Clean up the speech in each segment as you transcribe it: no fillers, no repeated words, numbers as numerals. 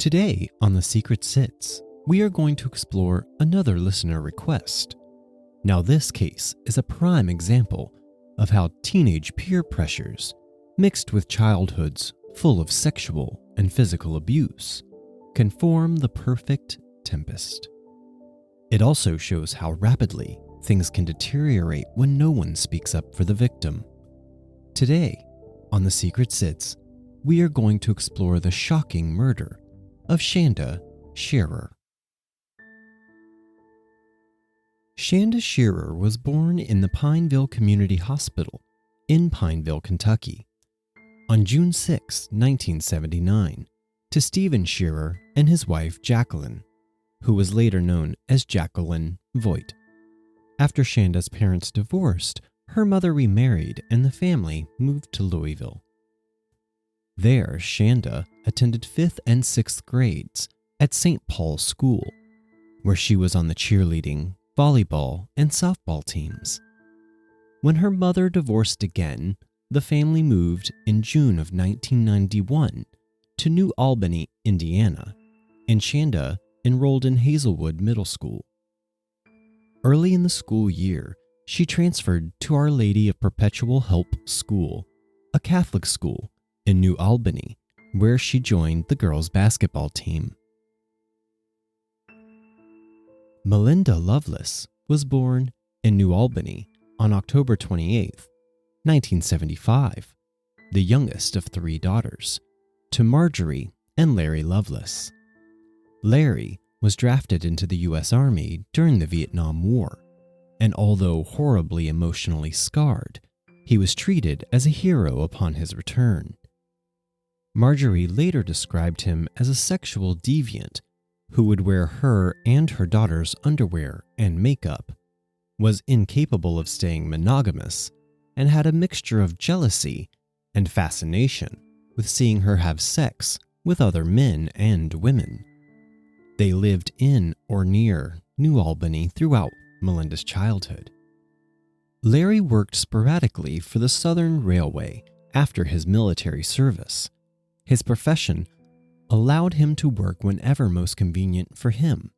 Today on The Secret Sits, we are going to explore another listener request. Now this case is a prime example of how teenage peer pressures, mixed with childhoods full of sexual and physical abuse, can form the perfect tempest. It also shows how rapidly things can deteriorate when no one speaks up for the victim. Today, on The Secret Sits, we are going to explore the shocking murder of Shanda Sharer. Shanda Sharer was born in the Pineville Community Hospital in Pineville, Kentucky, on June 6, 1979, to Stephen Shearer and his wife Jacqueline, who was later known as Jacqueline Voigt. After Shanda's parents divorced, her mother remarried and the family moved to Louisville. There, Shanda attended 5th and 6th grades at St. Paul's School, where she was on the cheerleading, volleyball, and softball teams. When her mother divorced again, the family moved in June of 1991 to New Albany, Indiana, and Shanda enrolled in Hazelwood Middle School. Early in the school year, she transferred to Our Lady of Perpetual Help School, a Catholic school in New Albany, where she joined the girls' basketball team. Melinda Loveless was born in New Albany on October 28, 1975, the youngest of 3 daughters, to Marjorie and Larry Loveless. Larry was drafted into the U.S. Army during the Vietnam War, and although horribly emotionally scarred, he was treated as a hero upon his return. Marjorie later described him as a sexual deviant who would wear her and her daughter's underwear and makeup, was incapable of staying monogamous, and had a mixture of jealousy and fascination with seeing her have sex with other men and women. They lived in or near New Albany throughout Melinda's childhood. Larry worked sporadically for the Southern Railway after his military service. His profession allowed him to work whenever most convenient for him.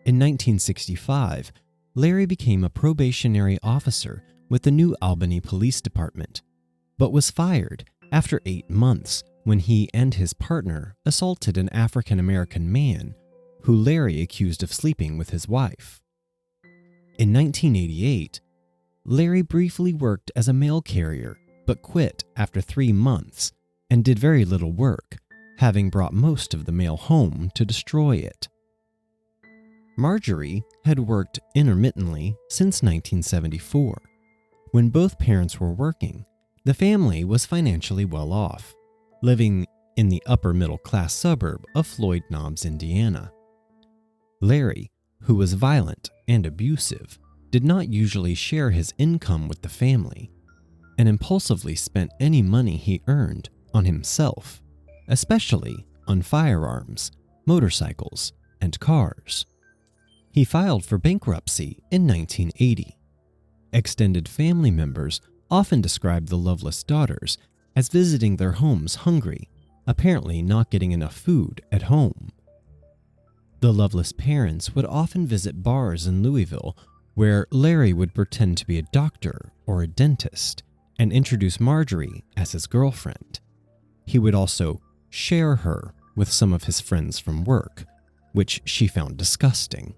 In 1965, Larry became a probationary officer with the New Albany Police Department, but was fired after 8 months when he and his partner assaulted an African-American man who Larry accused of sleeping with his wife. In 1988, Larry briefly worked as a mail carrier, but quit after 3 months and did very little work, having brought most of the mail home to destroy it. Marjorie had worked intermittently since 1974. When both parents were working, the family was financially well off, living in the upper middle class suburb of Floyd Knobs, Indiana. Larry, who was violent and abusive, did not usually share his income with the family, and impulsively spent any money he earned on himself, especially on firearms, motorcycles, and cars. He filed for bankruptcy in 1980. Extended family members often described the Loveless daughters as visiting their homes hungry, apparently not getting enough food at home. The Loveless parents would often visit bars in Louisville where Larry would pretend to be a doctor or a dentist and introduce Marjorie as his girlfriend. He would also share her with some of his friends from work, which she found disgusting.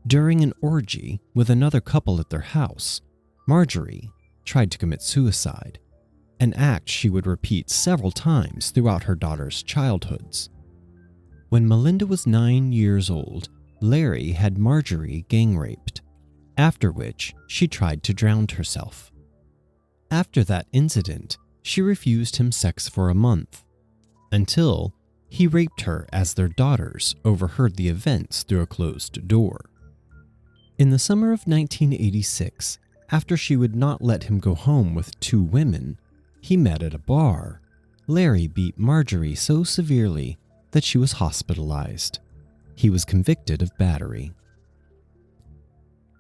During an orgy with another couple at their house, Marjorie tried to commit suicide, an act she would repeat several times throughout her daughter's childhoods. When Melinda was 9 years old, Larry had Marjorie gang raped, after which she tried to drown herself. After that incident, she refused him sex for a month, until he raped her as their daughters overheard the events through a closed door. In the summer of 1986, after she would not let him go home with 2 women he met at a bar, Larry beat Marjorie so severely that she was hospitalized. He was convicted of battery.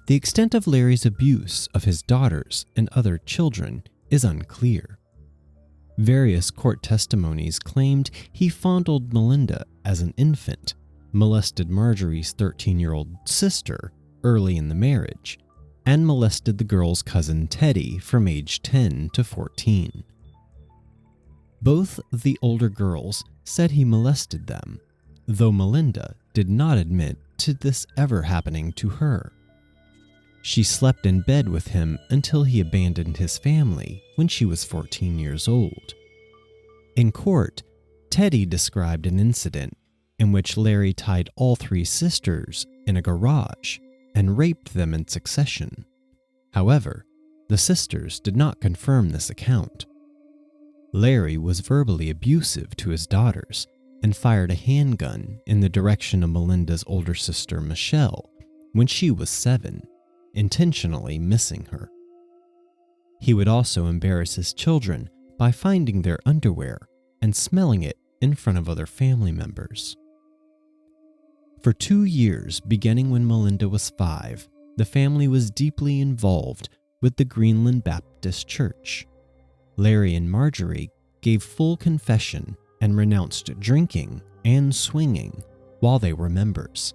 The extent of Larry's abuse of his daughters and other children is unclear. Various court testimonies claimed he fondled Melinda as an infant, molested Marjorie's 13-year-old sister early in the marriage, and molested the girl's cousin Teddy from age 10 to 14. Both the older girls said he molested them, though Melinda did not admit to this ever happening to her. She slept in bed with him until he abandoned his family when she was 14 years old. In court, Teddy described an incident in which Larry tied all three sisters in a garage and raped them in succession. However, the sisters did not confirm this account. Larry was verbally abusive to his daughters and fired a handgun in the direction of Melinda's older sister Michelle when she was 7, intentionally missing her. He would also embarrass his children by finding their underwear and smelling it in front of other family members. For 2 years, beginning when Melinda was 5, the family was deeply involved with the Greenland Baptist Church. Larry and Marjorie gave full confession and renounced drinking and swinging while they were members.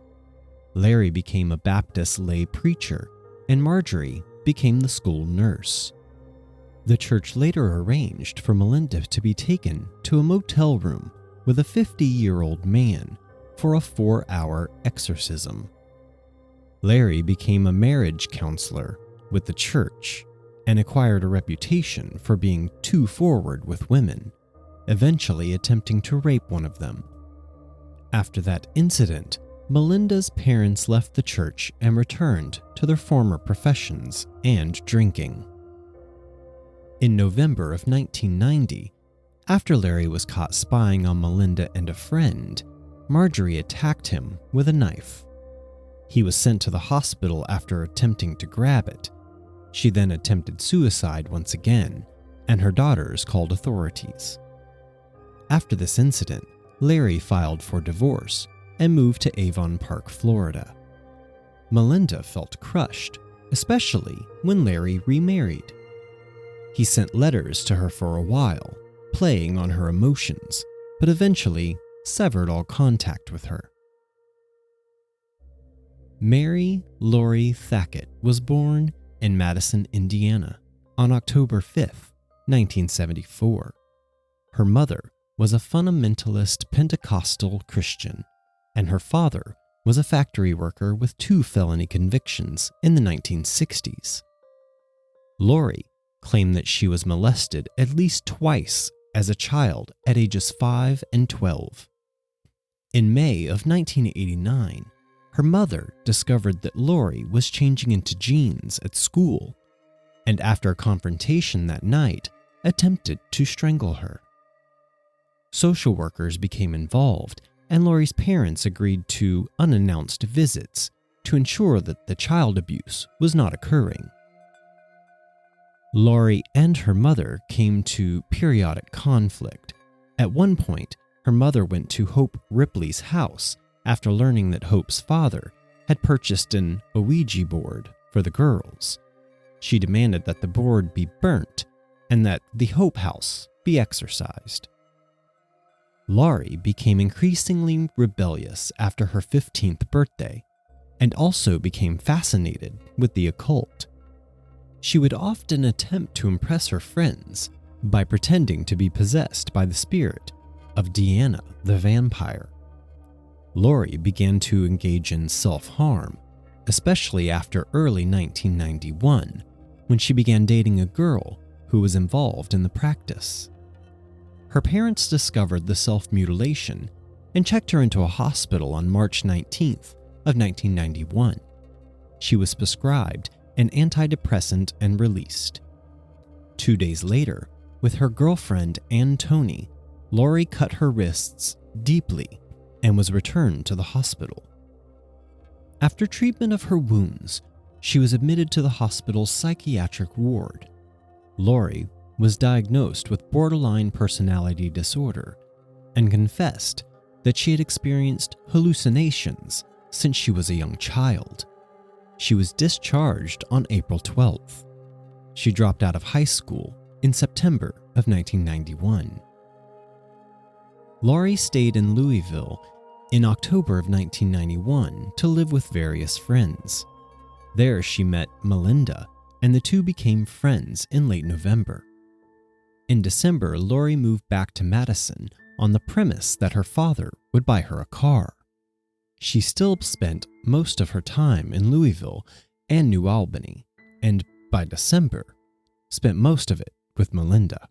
Larry became a Baptist lay preacher, and Marjorie became the school nurse. The church later arranged for Melinda to be taken to a motel room with a 50-year-old man for a 4-hour exorcism. Larry became a marriage counselor with the church and acquired a reputation for being too forward with women, eventually attempting to rape one of them. After that incident, Melinda's parents left the church and returned to their former professions and drinking. In November of 1990, after Larry was caught spying on Melinda and a friend, Marjorie attacked him with a knife. He was sent to the hospital after attempting to grab it. She then attempted suicide once again, and her daughters called authorities. After this incident, Larry filed for divorce and moved to Avon Park, Florida. Melinda felt crushed, especially when Larry remarried. He sent letters to her for a while, playing on her emotions, but eventually severed all contact with her. Mary Laurie Thackett was born in Madison, Indiana, on October 5, 1974. Her mother was a fundamentalist Pentecostal Christian, and her father was a factory worker with 2 felony convictions in the 1960s. Laurie claimed that she was molested at least twice as a child at ages 5 and 12. In May of 1989, her mother discovered that Laurie was changing into jeans at school, and after a confrontation that night, attempted to strangle her. Social workers became involved, and Laurie's parents agreed to unannounced visits to ensure that the child abuse was not occurring. Laurie and her mother came to periodic conflict. At one point, her mother went to Hope Ripley's house after learning that Hope's father had purchased an Ouija board for the girls. She demanded that the board be burnt and that the Hope house be exorcised. Laurie became increasingly rebellious after her 15th birthday and also became fascinated with the occult. She would often attempt to impress her friends by pretending to be possessed by the spirit of Deanna the vampire. Laurie began to engage in self-harm, especially after early 1991, when she began dating a girl who was involved in the practice. Her parents discovered the self-mutilation and checked her into a hospital on March 19th of 1991. She was prescribed an antidepressant and released. 2 days later, with her girlfriend Ann Tony, Laurie cut her wrists deeply and was returned to the hospital. After treatment of her wounds, she was admitted to the hospital's psychiatric ward. Laurie was diagnosed with borderline personality disorder and confessed that she had experienced hallucinations since she was a young child. She was discharged on April 12th. She dropped out of high school in September of 1991. Laurie stayed in Louisville in October of 1991 to live with various friends. There she met Melinda, and the two became friends in late November. In December, Laurie moved back to Madison on the premise that her father would buy her a car. She still spent most of her time in Louisville and New Albany, and by December, spent most of it with Melinda.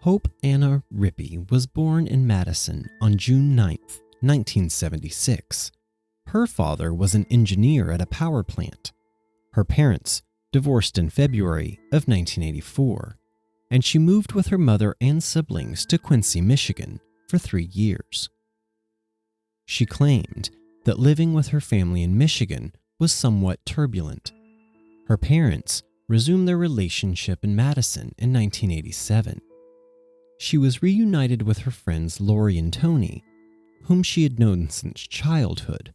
Hope Anna Rippey was born in Madison on June 9, 1976. Her father was an engineer at a power plant. Her parents divorced in February of 1984, and she moved with her mother and siblings to Quincy, Michigan for 3 years. She claimed that living with her family in Michigan was somewhat turbulent. Her parents resumed their relationship in Madison in 1987. She was reunited with her friends Laurie and Tony, whom she had known since childhood,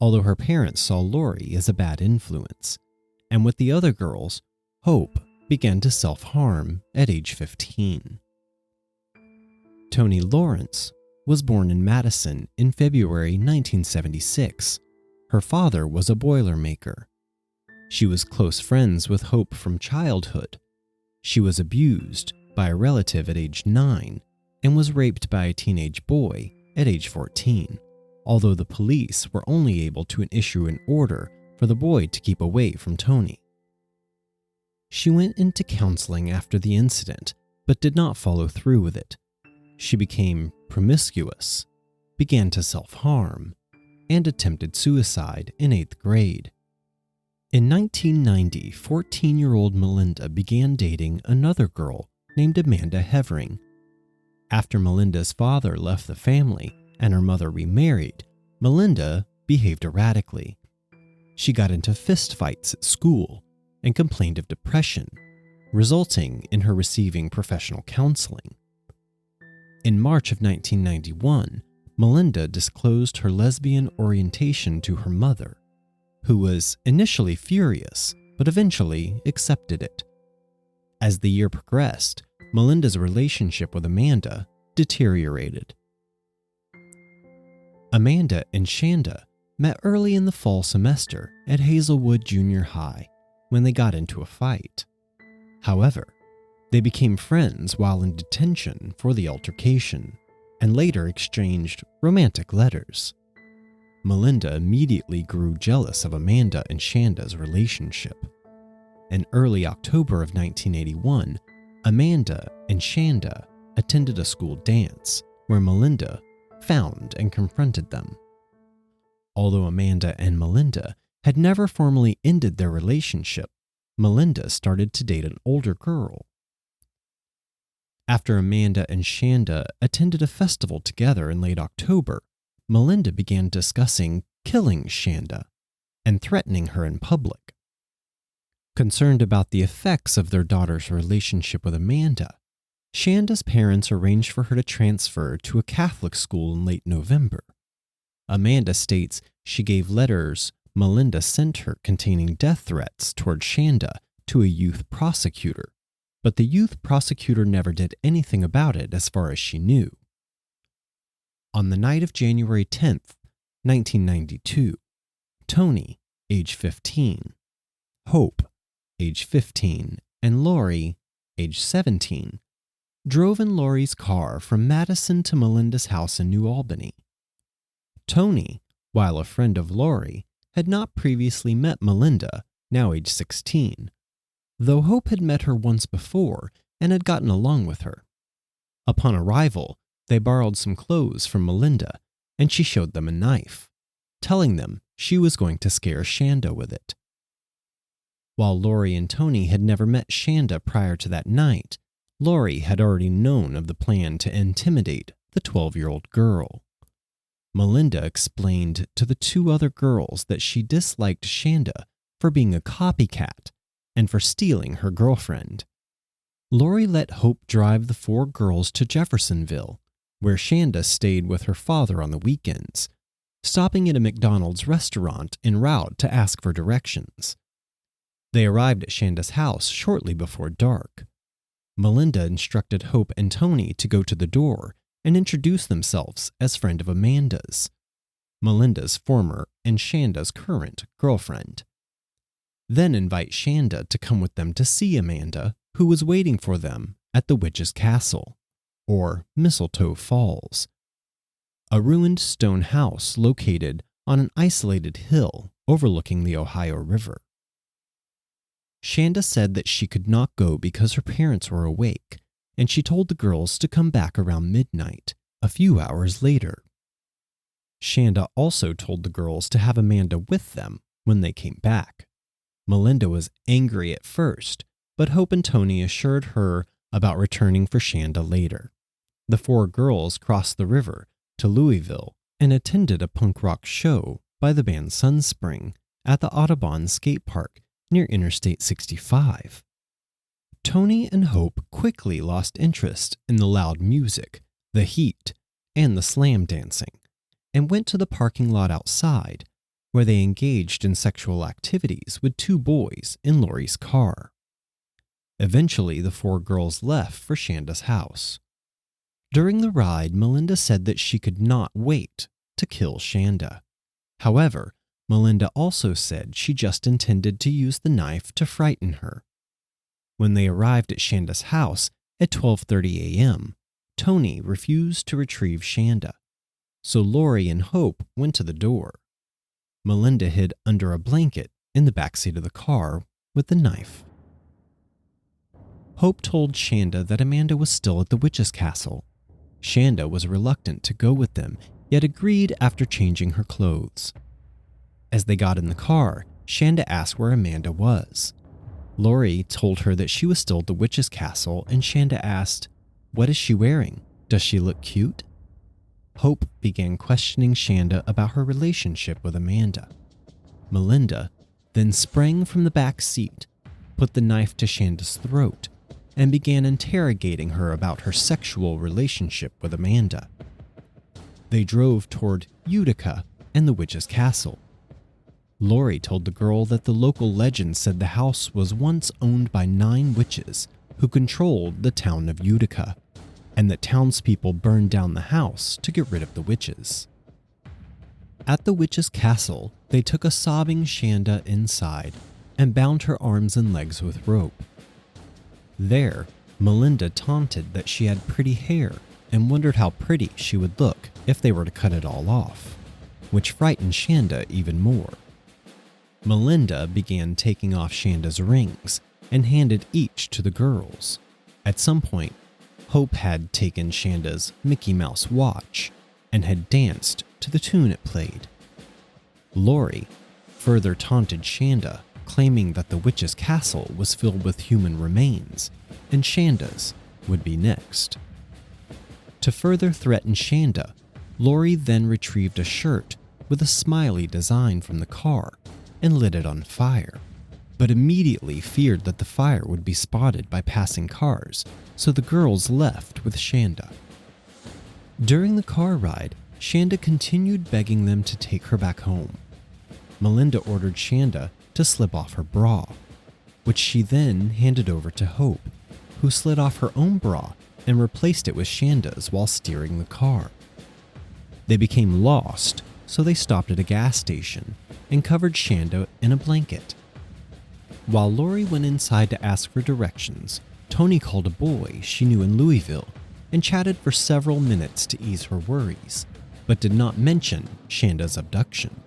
although her parents saw Laurie as a bad influence. And with the other girls, Hope began to self-harm at age 15. Tony Lawrence was born in Madison in February 1976. Her father was a boilermaker. She was close friends with Hope from childhood. She was abused by a relative at age 9 and was raped by a teenage boy at age 14, although the police were only able to issue an order for the boy to keep away from Tony. She went into counseling after the incident, but did not follow through with it. She became promiscuous, began to self-harm, and attempted suicide in 8th grade. In 1990, 14-year-old Melinda began dating another girl named Amanda Hevering. After Melinda's father left the family and her mother remarried, Melinda behaved erratically. She got into fistfights at school and complained of depression, resulting in her receiving professional counseling. In March of 1991, Melinda disclosed her lesbian orientation to her mother, who was initially furious but eventually accepted it. As the year progressed, Melinda's relationship with Amanda deteriorated. Amanda and Shanda met early in the fall semester at Hazelwood Junior High when they got into a fight. However, they became friends while in detention for the altercation and later exchanged romantic letters. Melinda immediately grew jealous of Amanda and Shanda's relationship. In early October of 1981, Amanda and Shanda attended a school dance where Melinda found and confronted them. Although Amanda and Melinda had never formally ended their relationship, Melinda started to date an older girl. After Amanda and Shanda attended a festival together in late October, Melinda began discussing killing Shanda and threatening her in public. Concerned about the effects of their daughter's relationship with Amanda, Shanda's parents arranged for her to transfer to a Catholic school in late November. Amanda states she gave letters Melinda sent her containing death threats toward Shanda to a youth prosecutor, but the youth prosecutor never did anything about it as far as she knew. On the night of January 10th, 1992, Tony, age 15, Hope, age 15, and Laurie, age 17, drove in Laurie's car from Madison to Melinda's house in New Albany. Tony, while a friend of Laurie, had not previously met Melinda, now age 16, though Hope had met her once before and had gotten along with her. Upon arrival, they borrowed some clothes from Melinda, and she showed them a knife, telling them she was going to scare Shanda with it. While Laurie and Tony had never met Shanda prior to that night, Laurie had already known of the plan to intimidate the 12-year-old girl. Melinda explained to the two other girls that she disliked Shanda for being a copycat and for stealing her girlfriend. Laurie let Hope drive the 4 girls to Jeffersonville, where Shanda stayed with her father on the weekends, stopping at a McDonald's restaurant en route to ask for directions. They arrived at Shanda's house shortly before dark. Melinda instructed Hope and Tony to go to the door and introduce themselves as friend of Amanda's, Melinda's former and Shanda's current girlfriend. Then invite Shanda to come with them to see Amanda, who was waiting for them at the Witch's Castle, or Mistletoe Falls, a ruined stone house located on an isolated hill overlooking the Ohio River. Shanda said that she could not go because her parents were awake, and she told the girls to come back around midnight, a few hours later. Shanda also told the girls to have Amanda with them when they came back. Melinda was angry at first, but Hope and Tony assured her about returning for Shanda later. The four girls crossed the river to Louisville and attended a punk rock show by the band Sunspring at the Audubon Skate Park near Interstate 65. Tony and Hope quickly lost interest in the loud music, the heat, and the slam dancing, and went to the parking lot outside, where they engaged in sexual activities with two boys in Laurie's car. Eventually, the four girls left for Shanda's house. During the ride, Melinda said that she could not wait to kill Shanda. However, Melinda also said she just intended to use the knife to frighten her. When they arrived at Shanda's house at 12:30 a.m., Tony refused to retrieve Shanda, so Laurie and Hope went to the door. Melinda hid under a blanket in the backseat of the car with the knife. Hope told Shanda that Amanda was still at the Witch's Castle. Shanda was reluctant to go with them, yet agreed after changing her clothes. As they got in the car, Shanda asked where Amanda was. Laurie told her that she was still at the Witch's Castle, and Shanda asked, "What is she wearing? Does she look cute?" Hope began questioning Shanda about her relationship with Amanda. Melinda then sprang from the back seat, put the knife to Shanda's throat, and began interrogating her about her sexual relationship with Amanda. They drove toward Utica and the Witch's Castle. Laurie told the girl that the local legend said the house was once owned by 9 witches who controlled the town of Utica, and that townspeople burned down the house to get rid of the witches. At the Witch's Castle, they took a sobbing Shanda inside and bound her arms and legs with rope. There, Melinda taunted that she had pretty hair and wondered how pretty she would look if they were to cut it all off, which frightened Shanda even more. Melinda began taking off Shanda's rings and handed each to the girls. At some point, Hope had taken Shanda's Mickey Mouse watch and had danced to the tune it played. Laurie further taunted Shanda, claiming that the witch's castle was filled with human remains, and Shanda's would be next. To further threaten Shanda, Laurie then retrieved a shirt with a smiley design from the car and lit it on fire, but immediately feared that the fire would be spotted by passing cars, so the girls left with Shanda. During the car ride, Shanda continued begging them to take her back home. Melinda ordered Shanda to slip off her bra, which she then handed over to Hope, who slid off her own bra and replaced it with Shanda's while steering the car. They became lost, so they stopped at a gas station and covered Shanda in a blanket. While Laurie went inside to ask for directions, Tony called a boy she knew in Louisville and chatted for several minutes to ease her worries, but did not mention Shanda's abduction.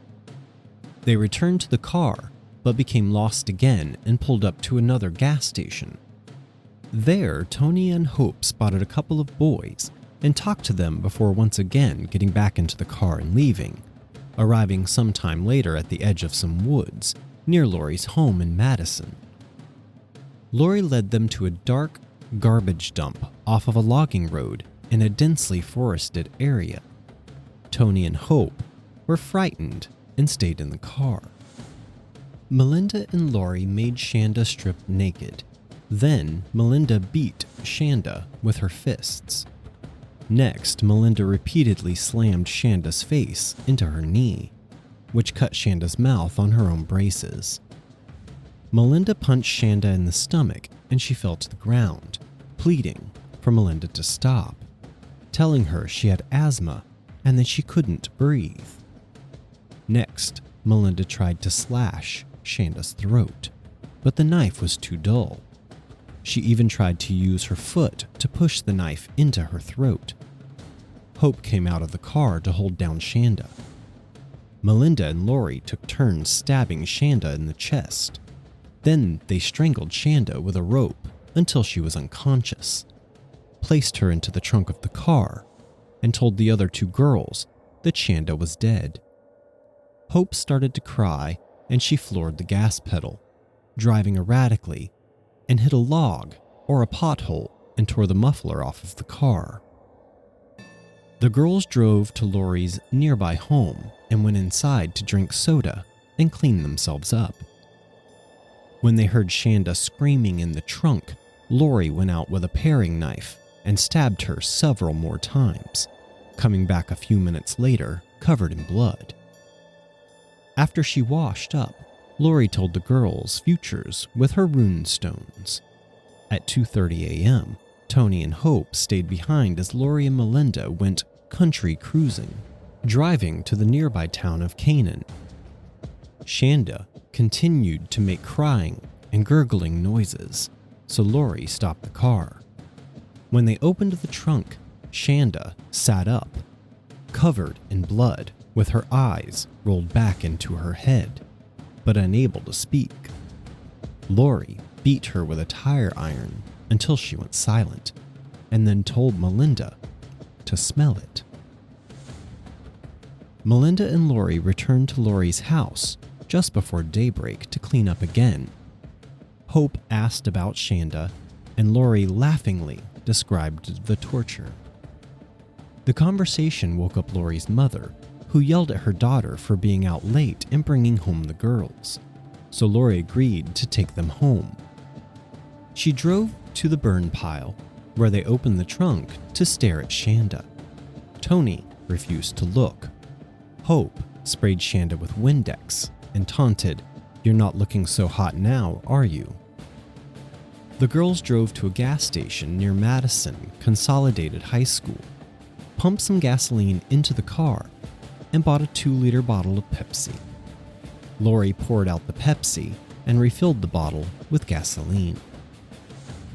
They returned to the car, but became lost again and pulled up to another gas station. There, Tony and Hope spotted a couple of boys and talked to them before once again getting back into the car and leaving, arriving sometime later at the edge of some woods near Laurie's home in Madison. Laurie led them to a dark garbage dump off of a logging road in a densely forested area. Tony and Hope were frightened and stayed in the car. Melinda and Laurie made Shanda strip naked. Then Melinda beat Shanda with her fists. Next, Melinda repeatedly slammed Shanda's face into her knee, which cut Shanda's mouth on her own braces. Melinda punched Shanda in the stomach and she fell to the ground, pleading for Melinda to stop. telling her she had asthma and that she couldn't breathe. Next, Melinda tried to slash Shanda's throat, but the knife was too dull. She even tried to use her foot to push the knife into her throat. Hope came out of the car to hold down Shanda. Melinda and Laurie took turns stabbing Shanda in the chest. Then they strangled Shanda with a rope until she was unconscious, placed her into the trunk of the car, and told the other two girls that Shanda was dead. Hope started to cry and she floored the gas pedal, driving erratically, and hit a log or a pothole and tore the muffler off of the car. The girls drove to Laurie's nearby home and went inside to drink soda and clean themselves up. When they heard Shanda screaming in the trunk, Laurie went out with a paring knife and stabbed her several more times, coming back a few minutes later covered in blood. After she washed up, Laurie told the girls futures with her rune stones. At 2:30 a.m., Tony and Hope stayed behind as Laurie and Melinda went country cruising, driving to the nearby town of Canaan. Shanda continued to make crying and gurgling noises, so Laurie stopped the car. When they opened the trunk, Shanda sat up, covered in blood, with her eyes rolled back into her head, but unable to speak. Laurie beat her with a tire iron until she went silent, and then told Melinda to smell it. Melinda and Laurie returned to Laurie's house just before daybreak to clean up again. Hope asked about Shanda, and Laurie laughingly described the torture. The conversation woke up Laurie's mother, who yelled at her daughter for being out late and bringing home the girls, so Laurie agreed to take them home. She drove to the burn pile, where they opened the trunk to stare at Shanda. Tony refused to look. Hope sprayed Shanda with Windex and taunted, "You're not looking so hot now, are you?" The girls drove to a gas station near Madison Consolidated High School, pumped some gasoline into the car, and bought a 2-liter bottle of Pepsi. Laurie poured out the Pepsi and refilled the bottle with gasoline.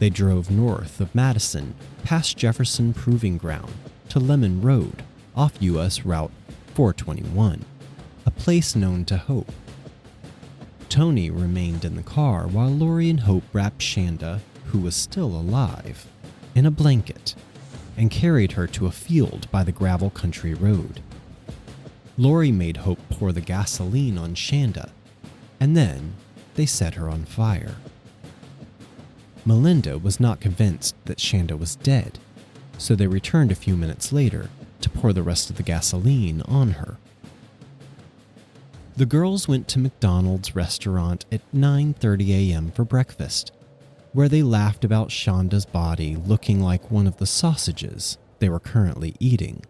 They drove north of Madison past Jefferson Proving Ground to Lemon Road off U.S. Route 421, a place known to Hope. Tony remained in the car while Laurie and Hope wrapped Shanda, who was still alive, in a blanket and carried her to a field by the gravel country road. Laurie made Hope pour the gasoline on Shanda, and then they set her on fire. Melinda was not convinced that Shanda was dead, so they returned a few minutes later to pour the rest of the gasoline on her. The girls went to McDonald's restaurant at 9:30 a.m. for breakfast, where they laughed about Shanda's body looking like one of the sausages they were currently eating.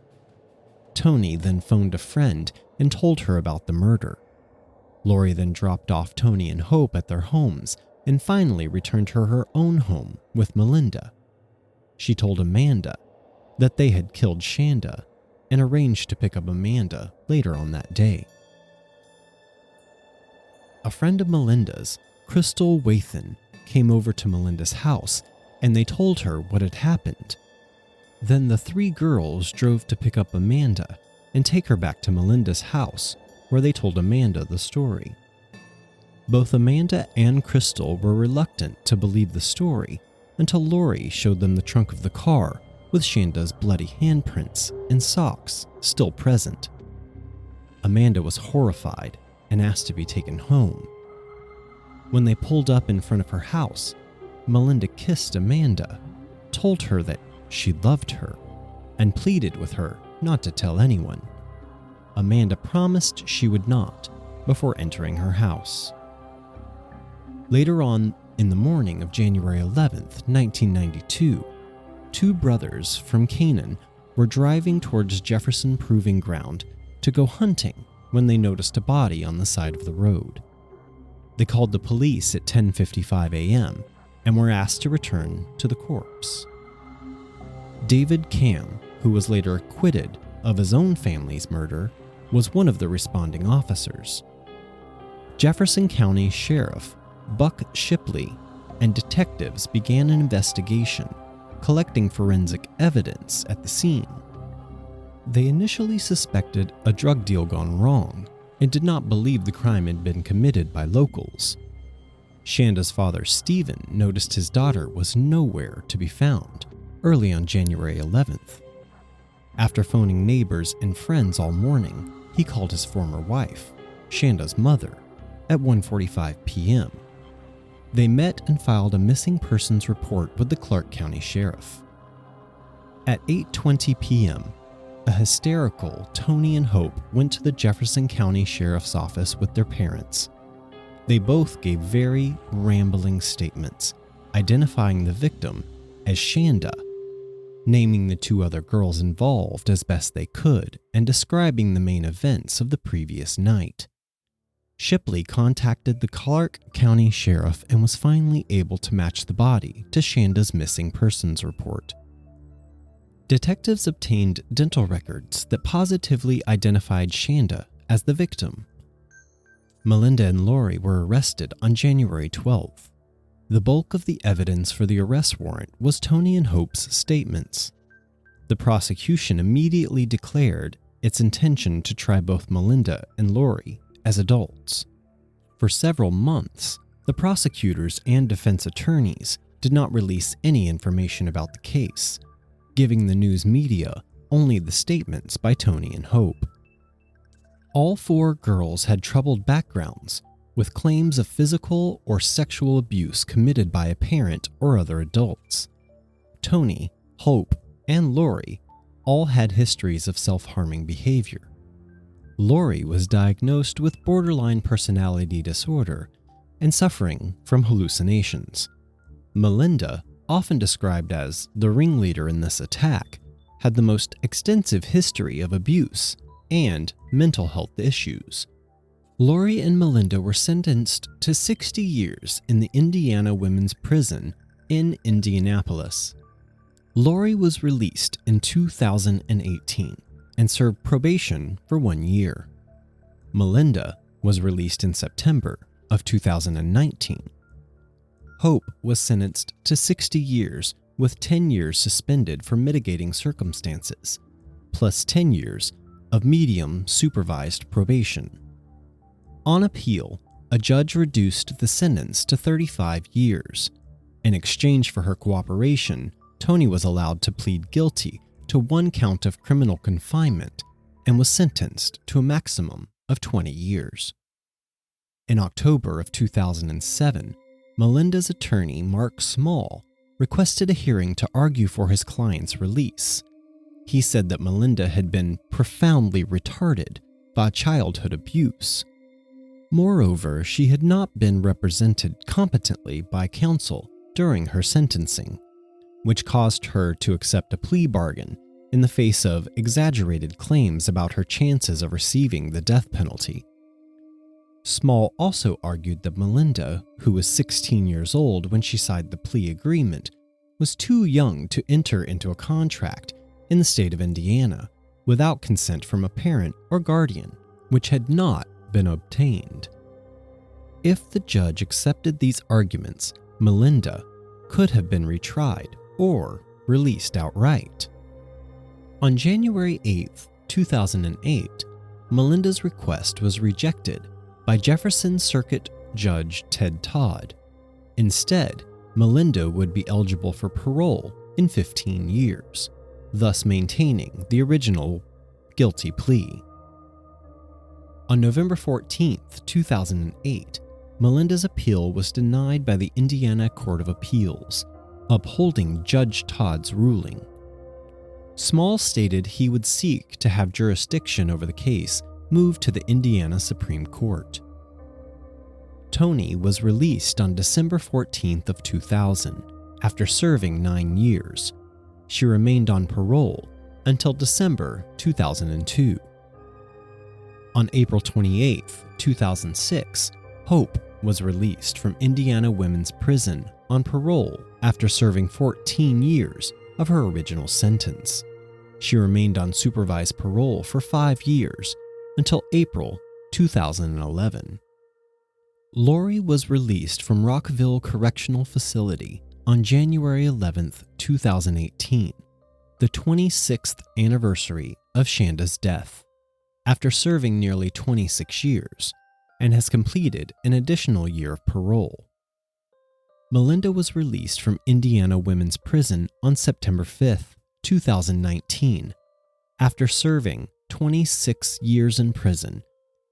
Tony then phoned a friend and told her about the murder. Laurie then dropped off Tony and Hope at their homes and finally returned to her own home with Melinda. She told Amanda that they had killed Shanda and arranged to pick up Amanda later on that day. A friend of Melinda's, Crystal Wathan, came over to Melinda's house and they told her what had happened. Then the 3 girls drove to pick up Amanda and take her back to Melinda's house, where they told Amanda the story. Both Amanda and Crystal were reluctant to believe the story until Laurie showed them the trunk of the car with Shanda's bloody handprints and socks still present. Amanda was horrified and asked to be taken home. When they pulled up in front of her house, Melinda kissed Amanda, told her that she loved her, and pleaded with her not to tell anyone. Amanda promised she would not before entering her house. Later on in the morning of January 11th, 1992, 2 brothers from Canaan were driving towards Jefferson Proving Ground to go hunting when they noticed a body on the side of the road. They called the police at 10:55 a.m. and were asked to return to the corpse. David Cam, who was later acquitted of his own family's murder, was one of the responding officers. Jefferson County Sheriff Buck Shipley and detectives began an investigation, collecting forensic evidence at the scene. They initially suspected a drug deal gone wrong and did not believe the crime had been committed by locals. Shanda's father, Stephen, noticed his daughter was nowhere to be found early on January 11th. After phoning neighbors and friends all morning, he called his former wife, Shanda's mother, at 1:45 p.m. They met and filed a missing persons report with the Clark County Sheriff. At 8:20 p.m., a hysterical Tony and Hope went to the Jefferson County Sheriff's Office with their parents. They both gave very rambling statements, identifying the victim as Shanda, naming the two other girls involved as best they could, and describing the main events of the previous night. Shipley contacted the Clark County Sheriff and was finally able to match the body to Shanda's missing persons report. Detectives obtained dental records that positively identified Shanda as the victim. Melinda and Laurie were arrested on January 12th. The bulk of the evidence for the arrest warrant was Tony and Hope's statements. The prosecution immediately declared its intention to try both Melinda and Laurie as adults. For several months, the prosecutors and defense attorneys did not release any information about the case, giving the news media only the statements by Tony and Hope. All four girls had troubled backgrounds, with claims of physical or sexual abuse committed by a parent or other adults. Tony, Hope, and Laurie all had histories of self-harming behavior. Laurie was diagnosed with borderline personality disorder and suffering from hallucinations. Melinda, often described as the ringleader in this attack, had the most extensive history of abuse and mental health issues. Laurie and Melinda were sentenced to 60 years in the Indiana Women's Prison in Indianapolis. Laurie was released in 2018 and served probation for 1 year. Melinda was released in September of 2019. Hope was sentenced to 60 years with 10 years suspended for mitigating circumstances, plus 10 years of medium supervised probation. On appeal, a judge reduced the sentence to 35 years. In exchange for her cooperation, Tony was allowed to plead guilty to 1 count of criminal confinement and was sentenced to a maximum of 20 years. In October of 2007, Melinda's attorney, Mark Small, requested a hearing to argue for his client's release. He said that Melinda had been profoundly retarded by childhood abuse. Moreover, she had not been represented competently by counsel during her sentencing, which caused her to accept a plea bargain in the face of exaggerated claims about her chances of receiving the death penalty. Small also argued that Melinda, who was 16 years old when she signed the plea agreement, was too young to enter into a contract in the state of Indiana without consent from a parent or guardian, which had not been obtained. If the judge accepted these arguments, Melinda could have been retried or released outright. On January 8, 2008, Melinda's request was rejected by Jefferson Circuit Judge Ted Todd. Instead, Melinda would be eligible for parole in 15 years, thus maintaining the original guilty plea. On November 14, 2008, Melinda's appeal was denied by the Indiana Court of Appeals, upholding Judge Todd's ruling. Small stated he would seek to have jurisdiction over the case moved to the Indiana Supreme Court. Tony was released on December 14th of 2000 after serving 9 years. She remained on parole until December 2002. On April 28, 2006, Hope was released from Indiana Women's Prison on parole after serving 14 years of her original sentence. She remained on supervised parole for 5 years until April 2011. Laurie was released from Rockville Correctional Facility on January 11, 2018, the 26th anniversary of Shanda's death, after serving nearly 26 years, and has completed an additional year of parole. Melinda was released from Indiana Women's Prison on September 5, 2019. After serving 26 years in prison,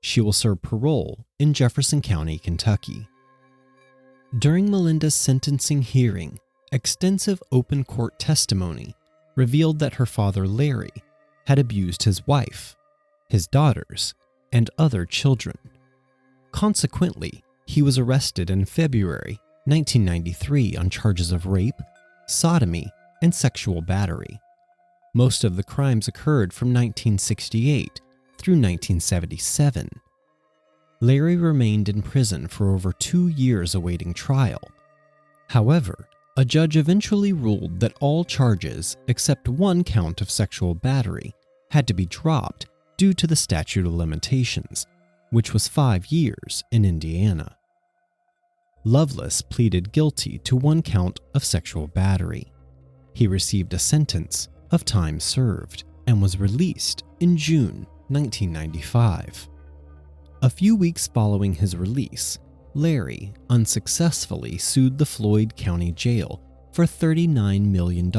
she will serve parole in Jefferson County, Kentucky. During Melinda's sentencing hearing, extensive open court testimony revealed that her father, Larry, had abused his wife, his daughters, and other children. Consequently, he was arrested in February 1993 on charges of rape, sodomy, and sexual battery. Most of the crimes occurred from 1968 through 1977. Larry remained in prison for over 2 years awaiting trial. However, a judge eventually ruled that all charges except one count of sexual battery had to be dropped due to the statute of limitations, which was 5 years in Indiana. Loveless pleaded guilty to 1 count of sexual battery. He received a sentence of time served and was released in June 1995. A few weeks following his release, Larry unsuccessfully sued the Floyd County Jail for $39 million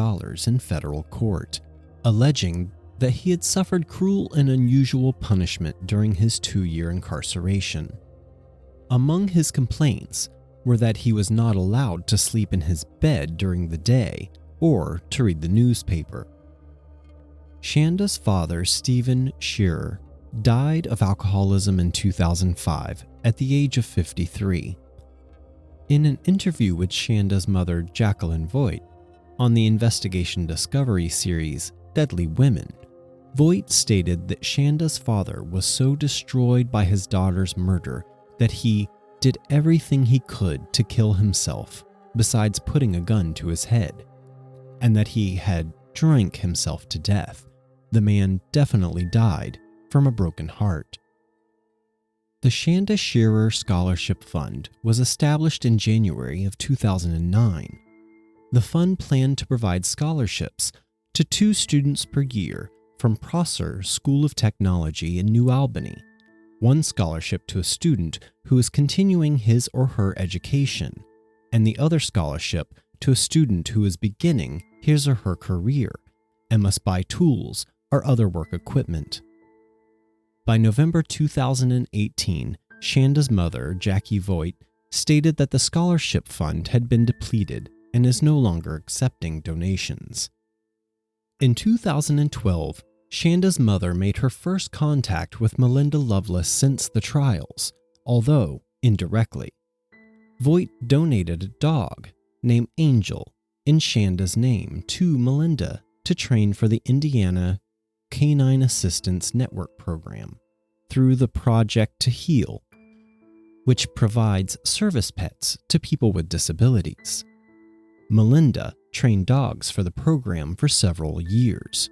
in federal court, alleging that he had suffered cruel and unusual punishment during his 2-year incarceration. Among his complaints were that he was not allowed to sleep in his bed during the day or to read the newspaper. Shanda's father, Stephen Shearer, died of alcoholism in 2005 at the age of 53. In an interview with Shanda's mother, Jacqueline Voigt, on the investigation discovery series Deadly Women, Voigt stated that Shanda's father was so destroyed by his daughter's murder that he did everything he could to kill himself besides putting a gun to his head, and that he had drank himself to death. The man definitely died from a broken heart. The Shanda Sharer Scholarship Fund was established in January of 2009. The fund planned to provide scholarships to 2 students per year from Prosser School of Technology in New Albany, 1 scholarship to a student who is continuing his or her education, and the other scholarship to a student who is beginning his or her career and must buy tools or other work equipment. By November 2018, Shanda's mother, Jackie Voigt, stated that the scholarship fund had been depleted and is no longer accepting donations. In 2012, Shanda's mother made her first contact with Melinda Loveless since the trials, although indirectly. Voigt donated a dog named Angel in Shanda's name to Melinda to train for the Indiana Canine Assistance Network program through the Project to Heal, which provides service pets to people with disabilities. Melinda trained dogs for the program for several years.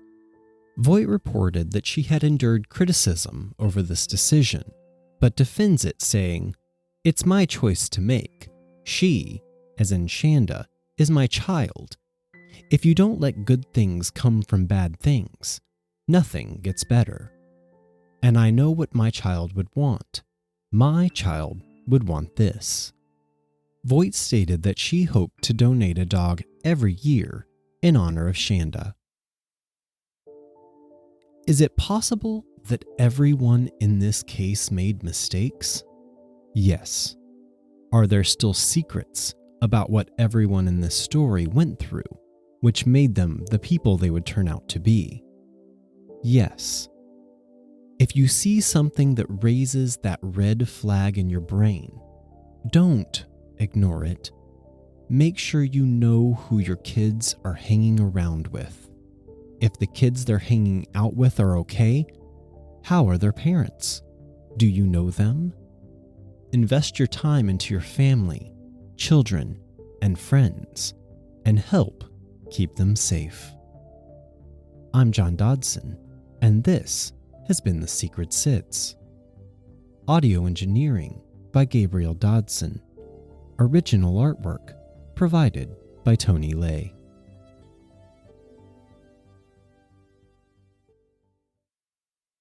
Voigt reported that she had endured criticism over this decision, but defends it, saying, "It's my choice to make. She, as in Shanda, is my child. If you don't let good things come from bad things, nothing gets better. And I know what my child would want. My child would want this." Voigt stated that she hoped to donate a dog every year in honor of Shanda. Is it possible that everyone in this case made mistakes? Yes. Are there still secrets about what everyone in this story went through, which made them the people they would turn out to be? Yes. If you see something that raises that red flag in your brain, don't ignore it. Make sure you know who your kids are hanging around with. If the kids they're hanging out with are okay, how are their parents? Do you know them? Invest your time into your family, children, and friends, and help keep them safe. I'm John Dodson, and this has been The Secret Sits. Audio engineering by Gabriel Dodson. Original artwork provided by Tony Lay.